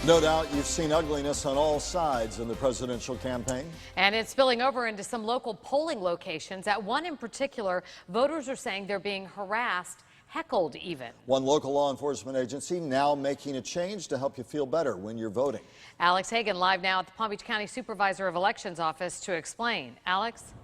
No doubt you've seen ugliness on all sides in the presidential campaign. And it's spilling over into some local polling locations. At one in particular, voters are saying they're being harassed, heckled even. One local law enforcement agency now making a change to help you feel better when you're voting. Alex Hagan live now at the Palm Beach County Supervisor of Elections office to explain. Alex?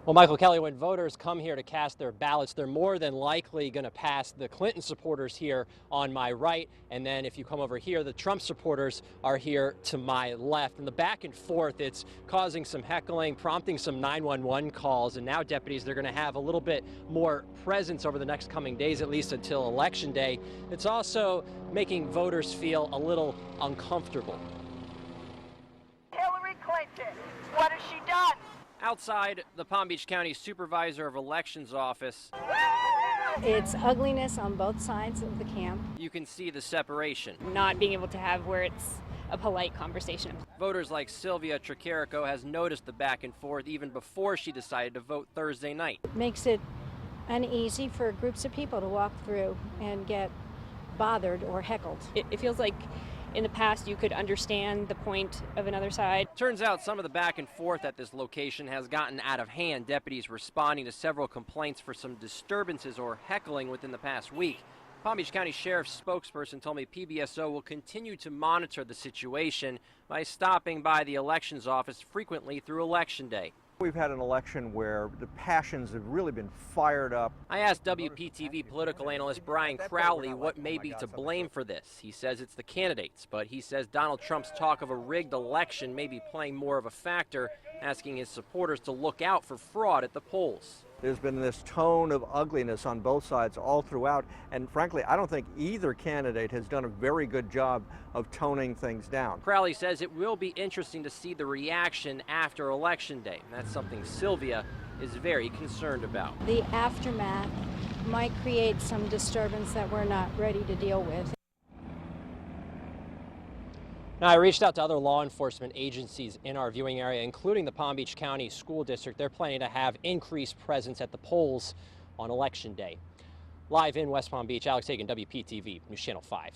Well, Michael Kelly, when voters come here to cast their ballots, they're more than likely going to pass the Clinton supporters here on my right. And then if you come over here, the Trump supporters are here to my left. And the back and forth, it's causing some heckling, prompting some 911 calls. And now deputies, they're going to have a little bit more presence over the next coming days, at least until Election Day. It's also making voters feel a little uncomfortable. Hillary Clinton, what has she done? Outside the Palm Beach County Supervisor of Elections office, it's ugliness on both sides of the camp. you can see the separation. Not being able to have where it's a polite conversation. Voters like Sylvia Tricarico has noticed the back and forth even before she decided to vote Thursday night. It makes it uneasy for groups of people to walk through and get bothered or heckled. It feels like in the past you could understand the point of another side. Turns out some of the back and forth at this location has gotten out of hand. Deputies responding to several complaints for some disturbances or heckling within the past week. Palm Beach County Sheriff's spokesperson told me PBSO will continue to monitor the situation by stopping by the elections office frequently through Election Day. We've had an election where the passions have really been fired up. I asked WPTV political analyst Brian Crowley what may be to blame for this. He says it's the candidates, but he says Donald Trump's talk of a rigged election may be playing more of a factor, asking his supporters to look out for fraud at the polls. There's been this tone of ugliness on both sides all throughout, and frankly, I don't think either candidate has done a very good job of toning things down. Crowley says it will be interesting to see the reaction after Election Day. That's something Sylvia is very concerned about. The aftermath might create some disturbance that we're not ready to deal with. Now, I reached out to other law enforcement agencies in our viewing area, including the Palm Beach County School District. They're planning to have increased presence at the polls on Election Day. Live in West Palm Beach, Alex Hagan, WPTV News Channel 5.